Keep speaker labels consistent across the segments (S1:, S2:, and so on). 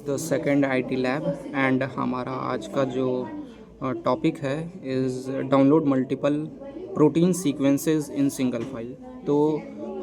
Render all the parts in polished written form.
S1: The second IT lab and हमारा आज का जो टॉपिक है is download multiple protein sequences in single file. तो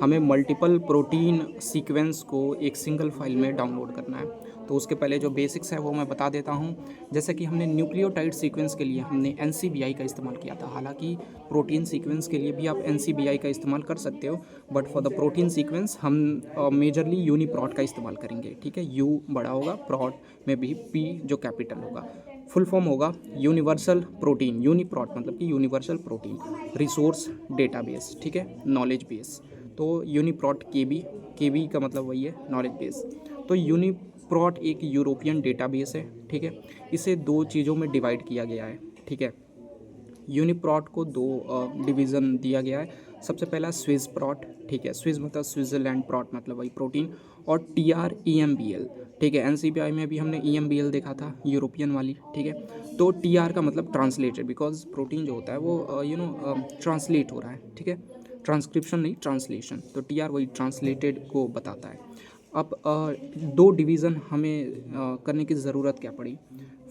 S1: हमें मल्टीपल प्रोटीन सीक्वेंस को एक सिंगल फाइल में डाउनलोड करना है। तो उसके पहले जो बेसिक्स है वो मैं बता देता हूँ। जैसे कि हमने न्यूक्लियोटाइड सीक्वेंस के लिए हमने NCBI का इस्तेमाल किया था। हालांकि प्रोटीन सीक्वेंस के लिए भी आप NCBI का इस्तेमाल कर सकते हो, but for the protein sequence हम मेजरली यूनिप्रॉट का इस्तेमाल करेंगे। ठीक है, यू बड़ा होगा, प्रॉट में भी पी जो कैपिटल होगा। फुल फॉर्म होगा यूनिवर्सल प्रोटीन, यूनिप्रॉट मतलब कि यूनिवर्सल प्रोटीन रिसोर्स डेटाबेस। ठीक है, नॉलेज बेस। तो यूनिप्रॉट केबी का मतलब वही है, नॉलेज बेस। तो यूनिप्रॉट एक यूरोपियन डेटाबेस है। ठीक है, इसे दो चीज़ों में डिवाइड किया गया है। ठीक है, यूनिप्रॉट को दो डिवीज़न दिया गया है। सबसे पहला स्विस प्रॉट। ठीक है, स्विस मतलब स्विट्ज़रलैंड, प्रॉट मतलब वही प्रोटीन। और TREMBL। ठीक है, NCBI में भी हमने EMBL देखा था, यूरोपियन वाली। ठीक है, तो TR का मतलब ट्रांसलेटेड, बिकॉज प्रोटीन जो होता है वो ट्रांसलेट हो रहा है। ठीक है, ट्रांसक्रिप्शन नहीं, ट्रांसलेशन। तो TR वही ट्रांसलेटेड को बताता है। अब दो डिवीज़न हमें करने की ज़रूरत क्या पड़ी।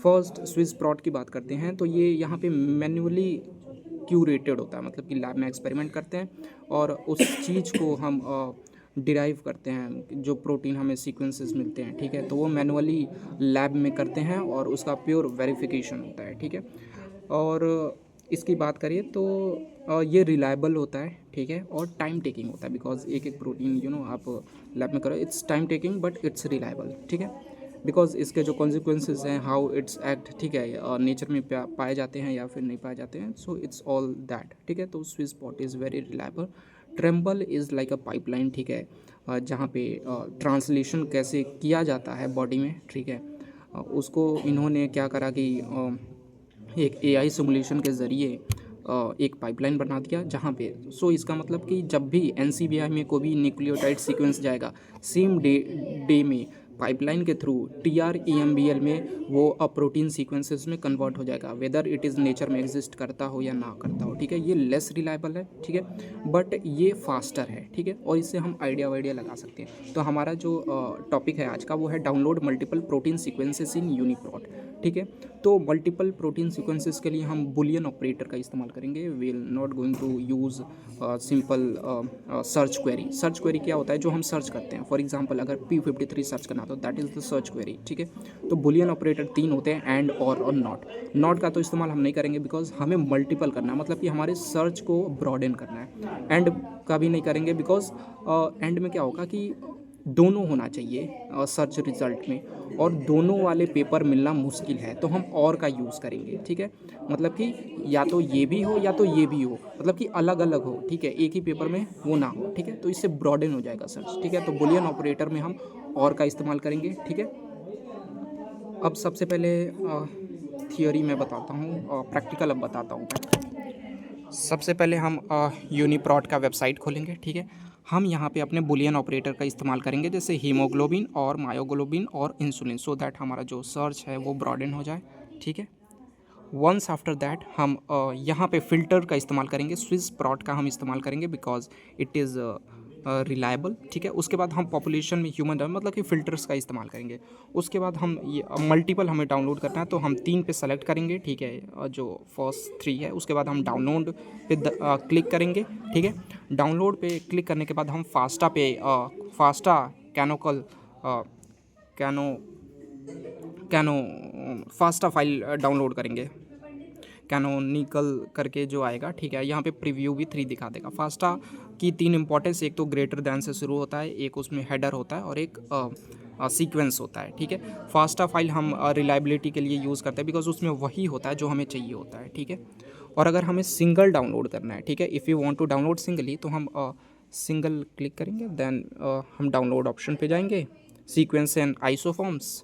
S1: फर्स्ट स्विस प्रॉट की बात करते हैं, तो ये यहाँ पे मैन्युअली क्यूरेटेड होता है, मतलब कि लैब में एक्सपेरिमेंट करते हैं और उस चीज़ को हम डिराइव करते हैं, जो प्रोटीन हमें सीक्वेंसेस मिलते हैं। ठीक है, तो वो मैनुअली लैब में करते हैं और उसका प्योर वेरिफिकेशन होता है। ठीक है, और इसकी बात करिए तो ये रिलायबल होता है। ठीक है, और टाइम टेकिंग होता है, बिकॉज एक एक प्रोटीन आप लैब में करो, it's time taking but it's reliable. ठीक है, बिकॉज इसके जो कॉन्सिक्वेंसेज हैं, हाउ इट्स एक्ट, ठीक है, नेचर में पाए जाते हैं या फिर नहीं पाए जाते हैं, सो इट्स ऑल दैट। ठीक है, तो Swiss spot is very reliable. Tremble is like a pipeline. ठीक है, जहाँ पे ट्रांसलेशन कैसे किया जाता है बॉडी में। ठीक है, उसको इन्होंने क्या करा कि एक AI सिमुलेशन के ज़रिए एक पाइपलाइन बना दिया, जहाँ पे सो इसका मतलब कि जब भी NCBI में कोई भी न्यूक्लियोटाइड सीक्वेंस जाएगा, सेम डे में पाइपलाइन के थ्रू TREMBL में वो प्रोटीन सीक्वेंसेस में कन्वर्ट हो जाएगा, वेदर इट इज़ नेचर में एग्जिस्ट करता हो या ना करता हो। ठीक है, ये लेस रिलायबल है। ठीक है, बट ये फास्टर है। ठीक है, और इससे हम आइडिया वाइडिया लगा सकते हैं। तो हमारा जो टॉपिक है आज का वो है डाउनलोड मल्टीपल प्रोटीन सीक्वेंसेस इन यूनिप्रॉट। ठीक है, तो मल्टीपल प्रोटीन सीक्वेंसेस के लिए हम बुलियन ऑपरेटर का इस्तेमाल करेंगे। We will not going to use simple search query. Search query क्या होता है, जो हम सर्च करते हैं। फॉर एग्जांपल अगर P53 सर्च करना तो that is the search query. ठीक है, तो बुलियन ऑपरेटर तीन होते हैं, एंड और नॉट। नॉट का तो इस्तेमाल हम नहीं करेंगे, बिकॉज हमें मल्टीपल करना है, मतलब कि हमारे सर्च को ब्रॉडन करना है। एंड का भी नहीं करेंगे, बिकॉज एंड में क्या होगा कि दोनों होना चाहिए सर्च रिजल्ट में, और दोनों वाले पेपर मिलना मुश्किल है, तो हम और का यूज़ करेंगे। ठीक है, मतलब कि या तो ये भी हो या तो ये भी हो, मतलब कि अलग अलग हो। ठीक है, एक ही पेपर में वो ना हो। ठीक है, तो इससे ब्रॉडन हो जाएगा सर्च। ठीक है, तो बुलियन ऑपरेटर में हम और का इस्तेमाल करेंगे। ठीक है, अब सबसे पहले थियोरी मैं बताता हूँ, प्रैक्टिकल अब बताता हूँ मैं। सबसे पहले हम यूनिप्रॉट का वेबसाइट खोलेंगे। ठीक है, हम यहाँ पे अपने बुलियन ऑपरेटर का इस्तेमाल करेंगे, जैसे हीमोग्लोबिन और मायोग्लोबिन और इंसुलिन, सो दैट हमारा जो सर्च है वो ब्रॉडन हो जाए। ठीक है, वंस आफ्टर दैट हम यहाँ पे फ़िल्टर का इस्तेमाल करेंगे। स्विस प्रॉट का हम इस्तेमाल करेंगे, बिकॉज इट इज़ रिलायबल। ठीक है, उसके बाद हम पॉपुलेशन में ह्यूमन मतलब कि फ़िल्टर्स का इस्तेमाल करेंगे। उसके बाद हम ये मल्टीपल हमें डाउनलोड करना है, तो हम 3 पे सेलेक्ट करेंगे। ठीक है, जो फर्स्ट 3 है, उसके बाद हम डाउनलोड पे क्लिक करेंगे। ठीक है, डाउनलोड पे क्लिक करने के बाद हम फास्टा कैनोकल कैनो कैनो फास्टा फाइल डाउनलोड करेंगे, कैनोनिकल करके जो आएगा। ठीक है, यहाँ पे प्रीव्यू भी 3 दिखा देगा। फास्टा की 3 इंपॉर्टेंस, एक तो ग्रेटर दैन से शुरू होता है, एक उसमें हेडर होता है, और एक सीक्वेंस होता है। ठीक है, फास्टा फाइल हम रिलायबिलिटी के लिए यूज़ करते हैं, बिकॉज उसमें वही होता है जो हमें चाहिए होता है। ठीक है, और अगर हमें सिंगल डाउनलोड करना है, ठीक है, if you want to download singly, तो हम सिंगल क्लिक करेंगे, देन हम डाउनलोड ऑप्शन पे जाएंगे, सीक्वेंस एंड आइसोफॉर्म्स।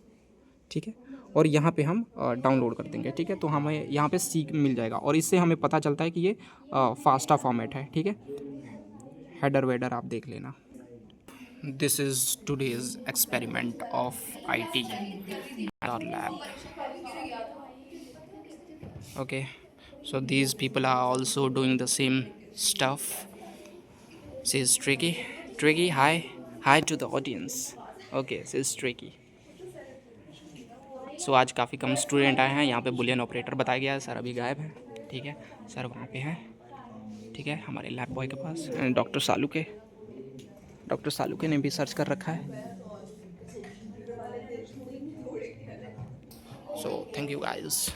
S1: ठीक है, और यहाँ पे हम डाउनलोड कर देंगे। ठीक है, तो हमें यहाँ पे सीक मिल जाएगा, और इससे हमें पता चलता है कि ये फास्टा फॉर्मेट है। ठीक है, हेडर वेडर आप देख लेना। This is today's experiment of IT our lab. Okay, so these people are also doing the same stuff. Says Tricky. Hi to the audience. Okay, says Tricky. सो आज काफ़ी कम student आए हैं। यहाँ पे बुलियन ऑपरेटर बताया गया है। सर अभी गायब हैं, ठीक है, सर वहाँ पे हैं, ठीक है, हमारे लैब बॉय के पास। डॉक्टर सालुके ने भी सर्च कर रखा है। So thank you guys.